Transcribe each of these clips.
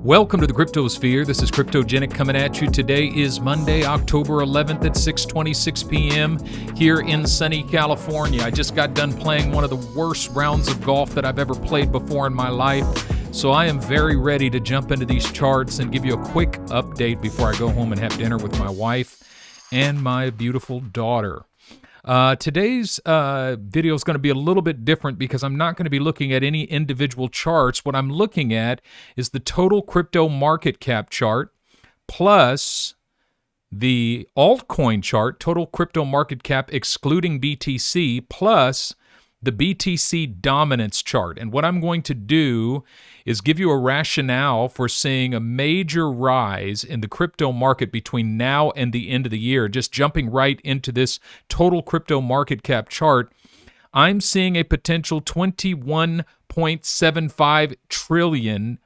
Welcome to the Cryptosphere. This is Cryptogenic coming at you. Today is Monday, October 11th at 6:26 p.m. here in sunny California. I just got done playing one of the worst rounds of golf that I've ever played before in my life. So I am very ready to jump into these charts and give you a quick update before I go home and have dinner with my wife and my beautiful daughter. Today's video is going to be a little bit different because I'm not going to be looking at any individual charts. What I'm looking at is the total crypto market cap chart plus the altcoin chart, total crypto market cap excluding BTC, plus the BTC dominance chart. And what I'm going to do is give you a rationale for seeing a major rise in the crypto market between now and the end of the year. Just jumping right into this total crypto market cap chart, I'm seeing a potential $21.75 trillion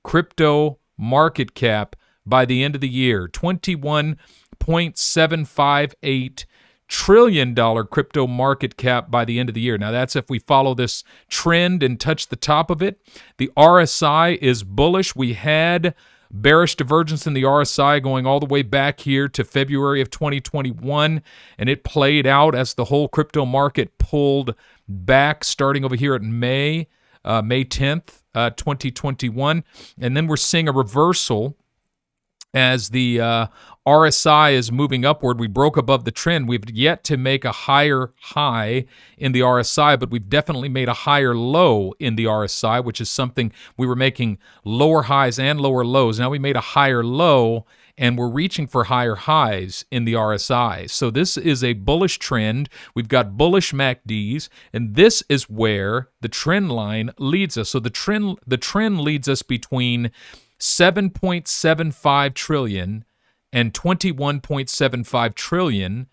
crypto market cap by the end of the year. $21.758 trillion crypto market cap by the end of the year. Now that's if we follow this trend and touch the top of it. The RSI is bullish. We had bearish divergence in the RSI going all the way back here to February of 2021, and it played out as the whole crypto market pulled back starting over here at May 10th, 2021. And then we're seeing a reversal as the RSI is moving upward. We broke above the trend. We've yet to make a higher high in the RSI, but we've definitely made a higher low in the RSI, which is something we were making lower highs and lower lows. Now we made a higher low, and we're reaching for higher highs in the RSI. So this is a bullish trend. We've got bullish MACDs, and this is where the trend line leads us. So the trend leads us between 7.75 trillion and 21.75 trillion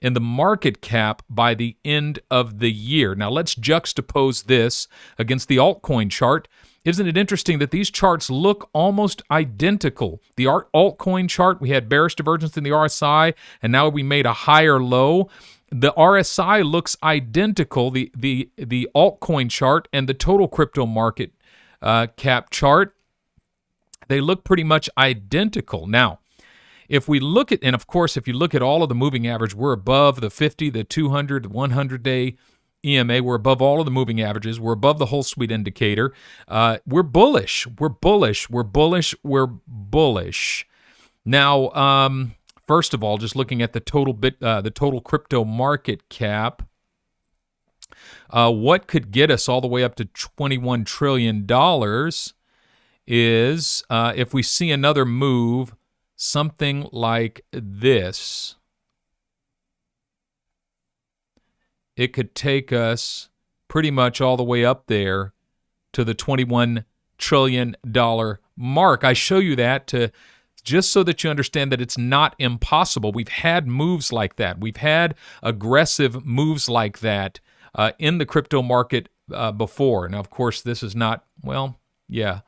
in the market cap by the end of the year. Now let's juxtapose this against the altcoin chart. Isn't it interesting that these charts look almost identical? The altcoin chart, we had bearish divergence in the RSI, and now we made a higher low. The RSI looks identical, the altcoin chart and the total crypto market cap chart. They look pretty much identical. Now, if we look at, and of course, if you look at all of the moving average, we're above the 50, the 200, the 100-day EMA. We're above all of the moving averages. We're above the whole suite indicator. We're bullish. We're bullish. We're bullish. We're bullish. Now, first of all, just looking at the total crypto market cap, what could get us all the way up to $21 trillion? Is if we see another move, something like this, it could take us pretty much all the way up there to the $21 trillion mark. I show you that just so that you understand that it's not impossible. We've had moves like that. We've had aggressive moves like that in the crypto market before. Now, of course, this is not, well, yeah.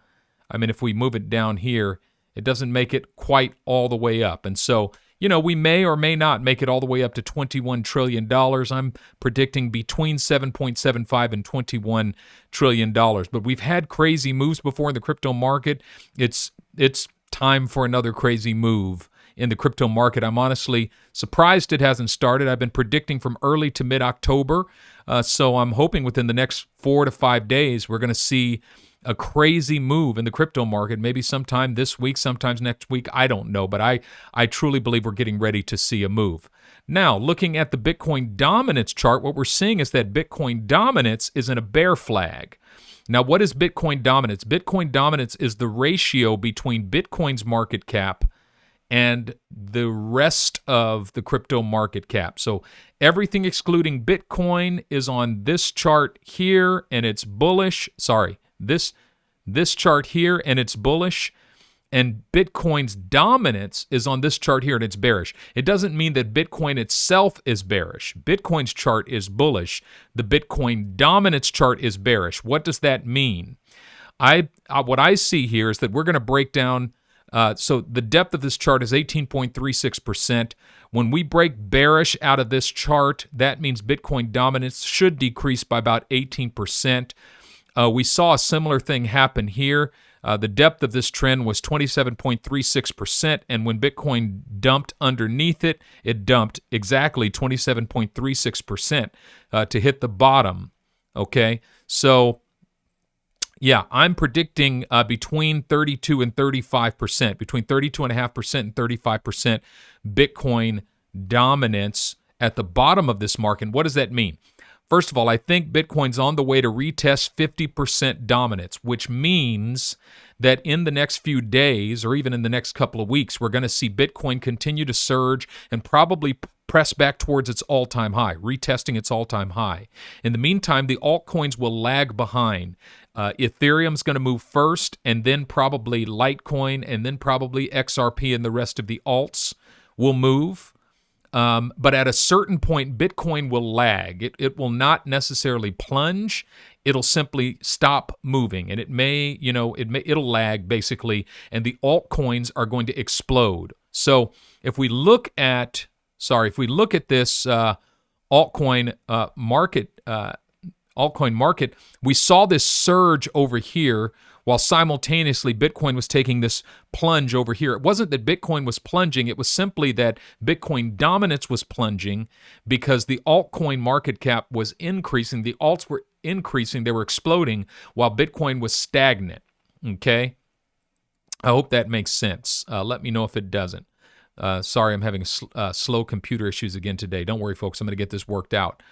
I mean, if we move it down here, it doesn't make it quite all the way up. And so, we may or may not make it all the way up to $21 trillion. I'm predicting between 7.75 and $21 trillion. But we've had crazy moves before in the crypto market. It's time for another crazy move in the crypto market. I'm honestly surprised it hasn't started. I've been predicting from early to mid-October. So I'm hoping within the next 4 to 5 days, we're going to see a crazy move in the crypto market, maybe sometime this week, sometimes next week, I don't know, but I truly believe we're getting ready to see a move. Now, looking at the Bitcoin dominance chart, what we're seeing is that Bitcoin dominance is in a bear flag. Now, what is Bitcoin dominance? Bitcoin dominance is the ratio between Bitcoin's market cap and the rest of the crypto market cap. So everything excluding Bitcoin is on this chart here, and it's bullish. Sorry. This chart here, and it's bullish, and Bitcoin's dominance is on this chart here, and it's bearish. It doesn't mean that Bitcoin itself is bearish. Bitcoin's chart is bullish. The Bitcoin dominance chart is bearish. What does that mean? What I see here is that we're going to break down, so the depth of this chart is 18.36%. When we break bearish out of this chart, that means Bitcoin dominance should decrease by about 18%. We saw a similar thing happen here. The depth of this trend was 27.36%, and when Bitcoin dumped underneath it, it dumped exactly 27.36% to hit the bottom. Okay, so yeah, I'm predicting between 32 and 35%, between 32.5% and 35% Bitcoin dominance at the bottom of this market. And what does that mean? First of all, I think Bitcoin's on the way to retest 50% dominance, which means that in the next few days or even in the next couple of weeks, we're going to see Bitcoin continue to surge and probably press back towards its all-time high, retesting its all-time high. In the meantime, the altcoins will lag behind. Ethereum's going to move first, and then probably Litecoin, and then probably XRP and the rest of the alts will move. But at a certain point, Bitcoin will lag. It will not necessarily plunge. It'll simply stop moving, and it'll lag basically, and the altcoins are going to explode. So if we look at this altcoin market, we saw this surge over here while simultaneously Bitcoin was taking this plunge over here. It wasn't that Bitcoin was plunging, it was simply that Bitcoin dominance was plunging because the altcoin market cap was increasing, the alts were increasing, they were exploding, while Bitcoin was stagnant, okay? I hope that makes sense. Let me know if it doesn't. Sorry, I'm having slow computer issues again today. Don't worry, folks. I'm going to get this worked out.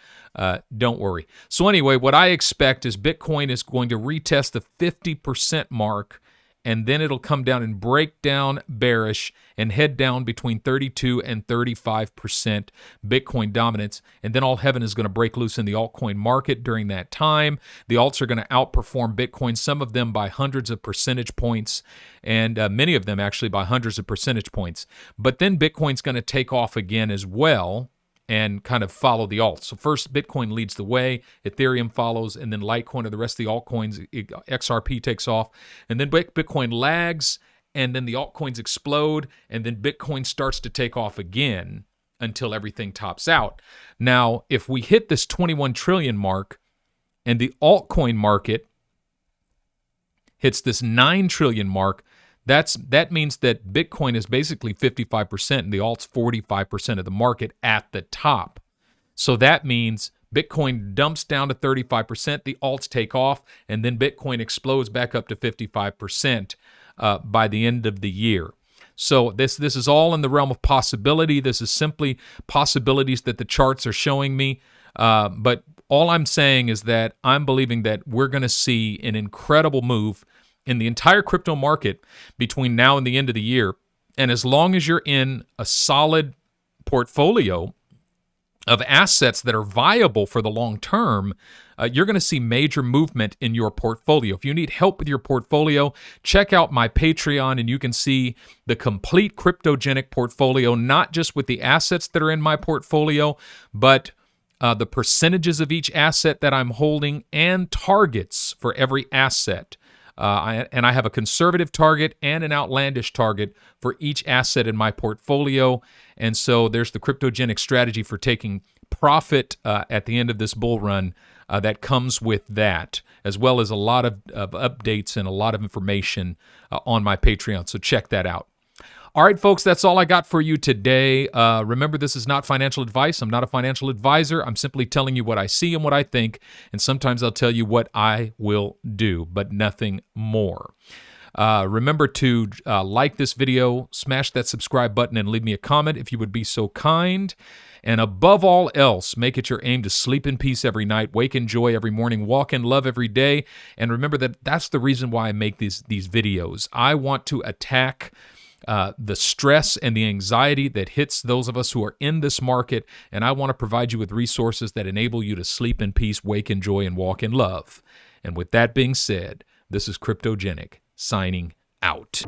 Don't worry. So anyway, what I expect is Bitcoin is going to retest the 50% mark, and then it'll come down and break down bearish and head down between 32 and 35% Bitcoin dominance, and then all heaven is going to break loose in the altcoin market during that time. The alts are going to outperform Bitcoin, some of them by hundreds of percentage points, and many of them actually by hundreds of percentage points. But then Bitcoin's going to take off again as well and kind of follow the alts. So first, Bitcoin leads the way, Ethereum follows, and then Litecoin or the rest of the altcoins, XRP takes off, and then Bitcoin lags, and then the altcoins explode, and then Bitcoin starts to take off again until everything tops out. Now, if we hit this 21 trillion mark, and the altcoin market hits this 9 trillion mark, that means that Bitcoin is basically 55% and the alt's 45% of the market at the top. So that means Bitcoin dumps down to 35%, the alts take off, and then Bitcoin explodes back up to 55% by the end of the year. So this is all in the realm of possibility. This is simply possibilities that the charts are showing me. But all I'm saying is that I'm believing that we're going to see an incredible move in the entire crypto market between now and the end of the year. And as long as you're in a solid portfolio of assets that are viable for the long term, you're going to see major movement in your portfolio. If you need help with your portfolio, check out my Patreon and you can see the complete cryptogenic portfolio, not just with the assets that are in my portfolio, but the percentages of each asset that I'm holding and targets for every asset. I have a conservative target and an outlandish target for each asset in my portfolio. And so there's the cryptogenic strategy for taking profit at the end of this bull run that comes with that, as well as a lot of updates and a lot of information on my Patreon. So check that out. All right, folks, that's all I got for you today. Remember, this is not financial advice. I'm not a financial advisor. I'm simply telling you what I see and what I think, and sometimes I'll tell you what I will do, but nothing more. Remember to like this video, smash that subscribe button, and leave me a comment if you would be so kind. And above all else, make it your aim to sleep in peace every night, wake in joy every morning, walk in love every day. And remember that that's the reason why I make these videos. I want to attack the stress and the anxiety that hits those of us who are in this market, and I want to provide you with resources that enable you to sleep in peace, wake in joy, and walk in love. And with that being said, this is Cryptogenic, signing out.